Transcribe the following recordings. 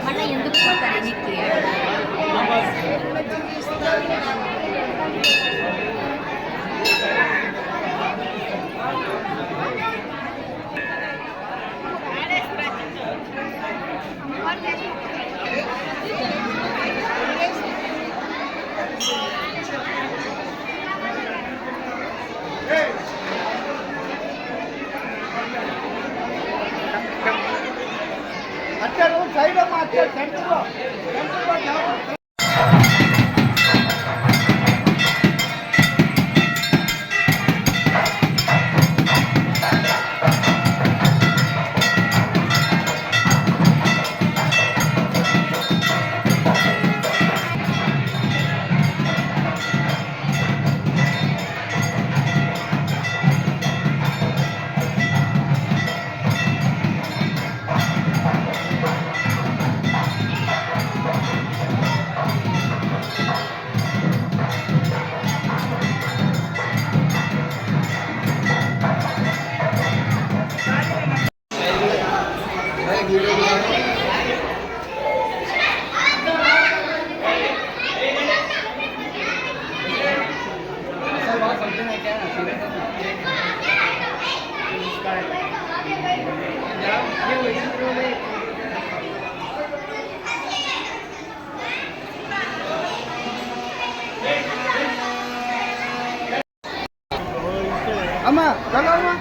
మళ్ళీ ఎందుకు పోతారు నీకు? సైడ్ అమ్మా సెంటర్లో అమ్మా చల్లమ్మా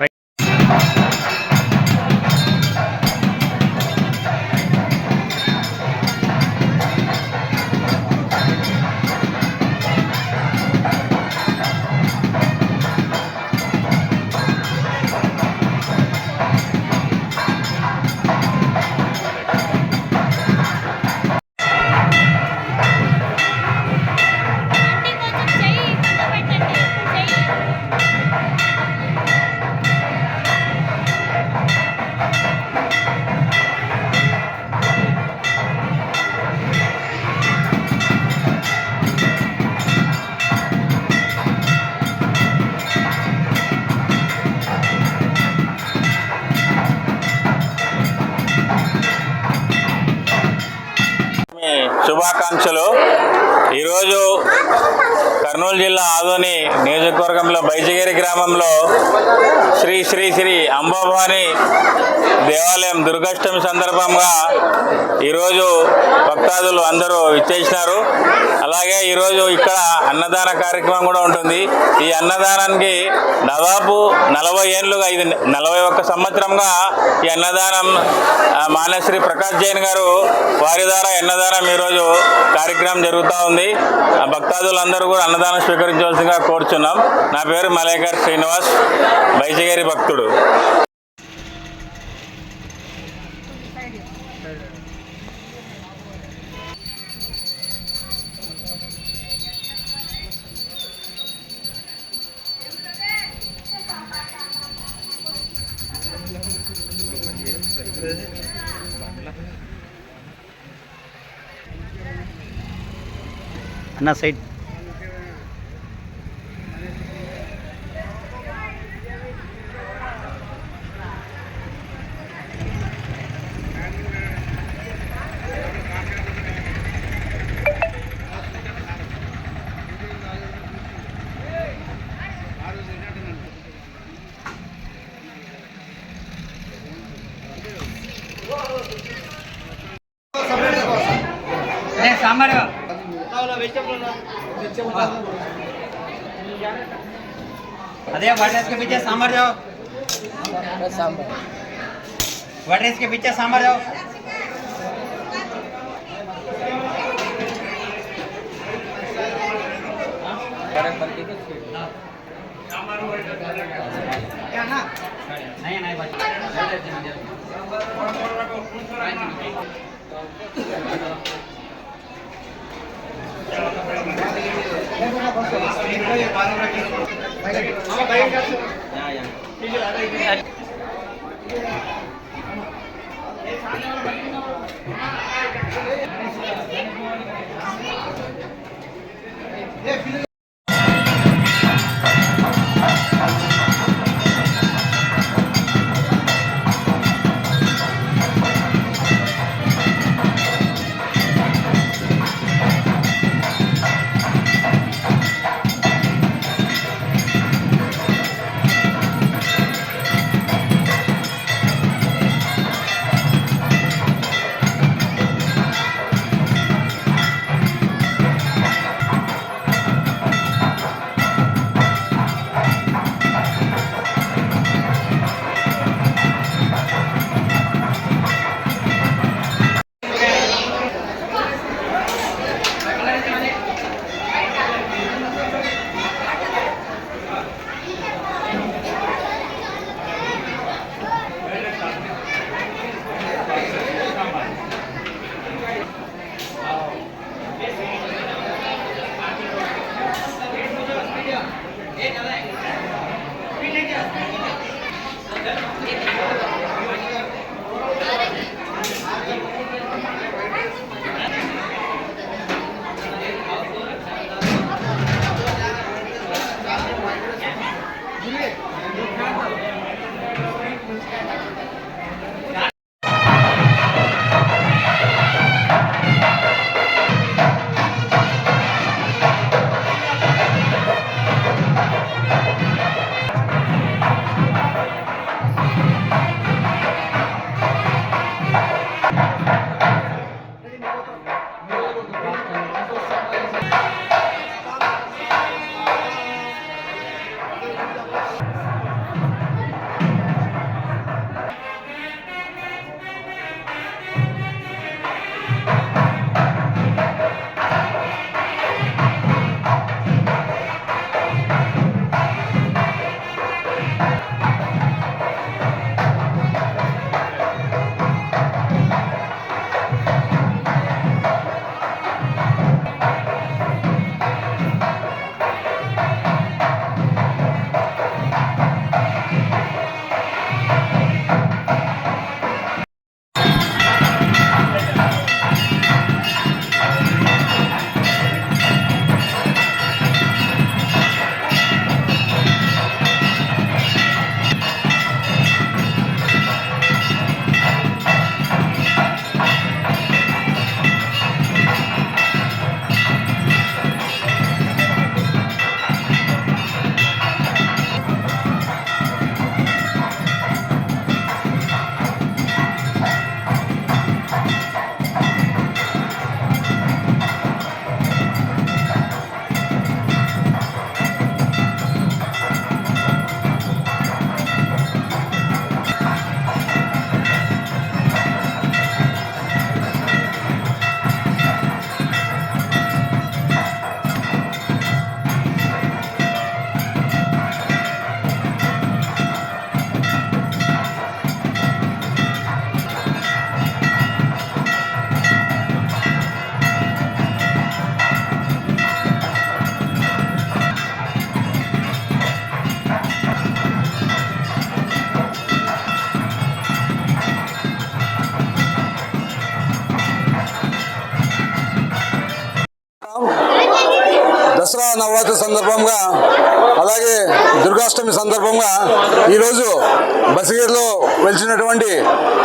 రైట్ శుభాకాంక్షలు. ఈరోజు కర్నూలు జిల్లా ఆదోని నియోజకవర్గంలో బైజగిరి గ్రామంలో శ్రీ శ్రీ శ్రీ అంబాభవాని దేవాలయం దుర్గాష్టమి సందర్భంగా ఈరోజు భక్తాదులు అందరూ ఇచ్చేసినారు. అలాగే ఈరోజు ఇక్కడ అన్నదాన కార్యక్రమం కూడా ఉంటుంది. ఈ అన్నదానానికి దాదాపు 40 ఏళ్ళుగా, ఇది 41 సంవత్సరంగా ఈ అన్నదానం మానశ్రీ ప్రకాష్ జైన్ గారు వారి ద్వారా అన్నదానం ఈరోజు కార్యక్రమం జరుగుతూ ఉంది. భక్తాదులందరూ కూడా అన్నదానం స్వీకరించవలసిందిగా కోరుచున్నాం. నా పేరు మలేకర్ శ్రీనివాస్, బైజగిరి భక్తుడు. అన్న సైడ్ సాంబార్ अरे वाटर के पीछे सांभर जाओ वाटर के पीछे सांभर जाओ नहीं नहीं నవరాత్రి సందర్భంగా అలాగే దుర్గాష్టమి సందర్భంగా ఈరోజు బసిగేరులో వెలిసినటువంటి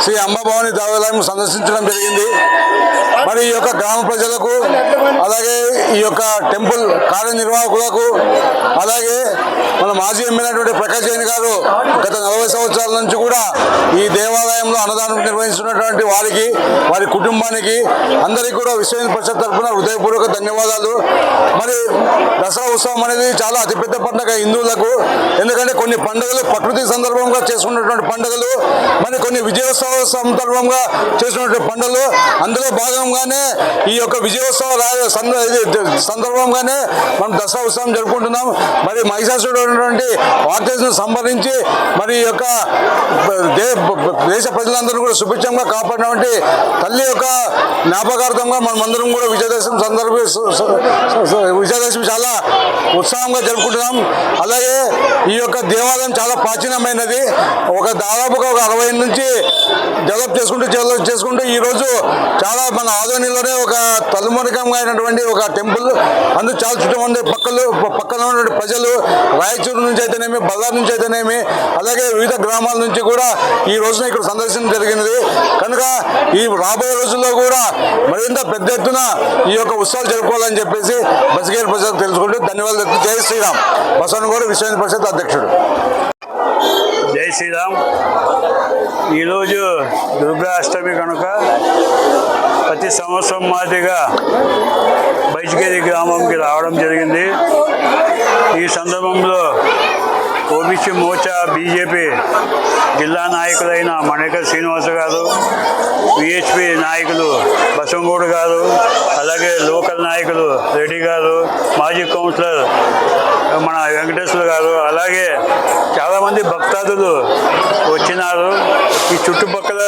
శ్రీ అంబాభవాని దేవాలయం సందర్శించడం జరిగింది. మరి ఈ యొక్క గ్రామ ప్రజలకు అలాగే ఈ యొక్క టెంపుల్ కార్యనిర్వాహకులకు అలాగే మన మాజీ ఎమ్మెల్యే ప్రకాష్ జైన్ గారు గత 40 సంవత్సరాల నుంచి కూడా ఈ దేవాలయంలో అన్నదానం నిర్వహిస్తున్నటువంటి వారికి వారి కుటుంబానికి అందరికీ కూడా విశ్వ హిందూ పరిషత్ తరఫున హృదయపూర్వక ధన్యవాదాలు. మరి దసరా ఉత్సవం అనేది చాలా అతిపెద్ద పండుగ హిందువులకు. ఎందుకంటే కొన్ని పండుగలు ప్రకృతి సందర్భంగా చేసుకున్నటువంటి పండుగలు, మరి కొన్ని విజయోత్సవ సందర్భంగా చేసుకున్నటువంటి పండుగలు. అందులో భాగంగానే ఈ యొక్క విజయోత్సవ సందర్భంగానే మనం దసరా ఉత్సవం జరుపుకుంటున్నాం. మరి మహిషాసురుడు ఉన్నటువంటి వార్తను సంహరించి మరి ఈ యొక్క దేశ ప్రజలందరూ కూడా సుభిక్షంగా కాపాడినటువంటి తల్లి యొక్క జ్ఞాపకార్థంగా మనమందరం కూడా విజయదశమి చాలా ఉత్సాహంగా జరుపుకుంటున్నాం. అలాగే ఈ యొక్క దేవాలయం చాలా ప్రాచీనమైనది. దాదాపుగా ఒక 60 నుంచి డెవలప్ చేసుకుంటూ ఈరోజు చాలా మన ఆదోనిలోనే ఒక తలుమరికంగా అయినటువంటి ఒక టెంపుల్. అందుకు చాలా చుట్టుమంది పక్కన ఉన్నటువంటి ప్రజలు రాయచూరు నుంచి అయితేనేమి, బళ్ళారి నుంచి అయితేనేమి, అలాగే వివిధ గ్రామాల నుంచి కూడా ఈ రోజున ఇక్కడ సందర్శన జరిగినది. కనుక ఈ రాబోయే రోజుల్లో కూడా మరింత పెద్ద ఎత్తున ఈ యొక్క ఉత్సవాలు జరుపుకోవాలని చెప్పేసి బసిగేరు ప్రజలకు తెలుసుకుంటూ ధన్యవాదాలు. జై శ్రీరామ్. బసవనగౌడ విశ్వ హిందూ పరిషత్ అధ్యక్షుడు. జై శ్రీరామ్. ఈరోజు దుర్గాష్టమి కనుక ప్రతి సంవత్సరం మాదిరిగా బైజ్గేరి గ్రామంకి రావడం జరిగింది. ఈ సందర్భంలో ఓబీసీ మోర్చా బీజేపీ జిల్లా నాయకులైన మణికర్ శ్రీనివాస గారు, విహెచ్పి నాయకులు బసంగూడు గారు, అలాగే లోకల్ నాయకులు రెడ్డి గారు, మాజీ కౌన్సిలర్ మన వెంకటేశ్వర గారు, అలాగే చాలామంది భక్తాదులు వచ్చినారు. ఈ చుట్టుపక్కల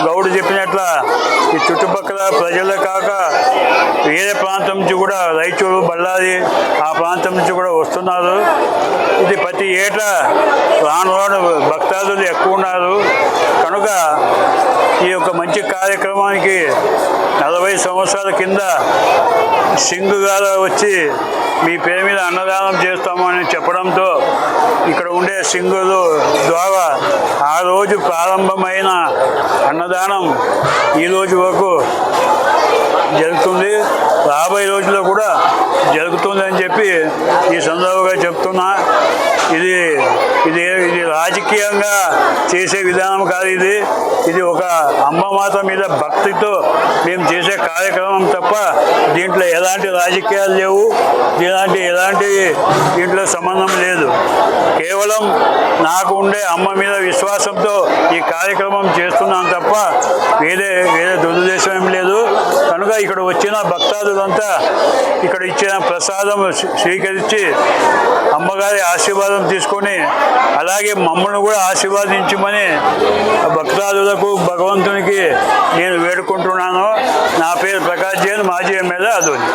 గౌడు చెప్పినట్ల ఈ చుట్టుపక్కల ప్రజలే కాక వేరే ప్రాంతం నుంచి కూడా రాయచూరు, బళ్ళారి ఆ ప్రాంతం నుంచి కూడా వస్తున్నారు. ఇది ప్రతి ఏటా రాను భక్తాదులు ఎక్కువ ఉన్నారు. కనుక ఈ యొక్క మంచి కార్యక్రమానికి 40 సంవత్సరాల కింద సింగు గారు వచ్చి మీ పేరు మీద అన్నదానం చేస్తామని చెప్పడంతో ఇక్కడ ఉండే సింగులు ద్వారా ఆ రోజు ప్రారంభమైన అన్నదానం ఈరోజు వరకు జరుగుతుంది. రాబోయే రోజుల్లో కూడా జరుగుతుంది అని చెప్పి ఈ సందర్భంగా చెప్తున్నా. ఇది రాజకీయంగా చేసే విధానం కాదు. ఇది ఒక అమ్మమాత మీద భక్తితో మేము చేసే కార్యక్రమం తప్ప దీంట్లో ఎలాంటి రాజకీయాలు లేవు, ఎలాంటి దీంట్లో సంబంధం లేదు. కేవలం నాకు ఉండే అమ్మ మీద విశ్వాసంతో ఈ కార్యక్రమం చేస్తున్నాను తప్ప వేరే దురుద్దేశం ఏం లేదు. కనుక ఇక్కడ వచ్చిన భక్తాదులంతా ఇక్కడ ఇచ్చిన ప్రసాదం స్వీకరించి అమ్మగారి ఆశీర్వాదం తీసుకొని అలాగే మమ్మల్ని కూడా ఆశీర్వాదించమని భక్తాదులకు భగవంతునికి నేను వేడుకుంటున్నాను. నా పేరు ప్రకాష్ జైన్, మాజీ ఎమ్మెల్యే ఆదోని.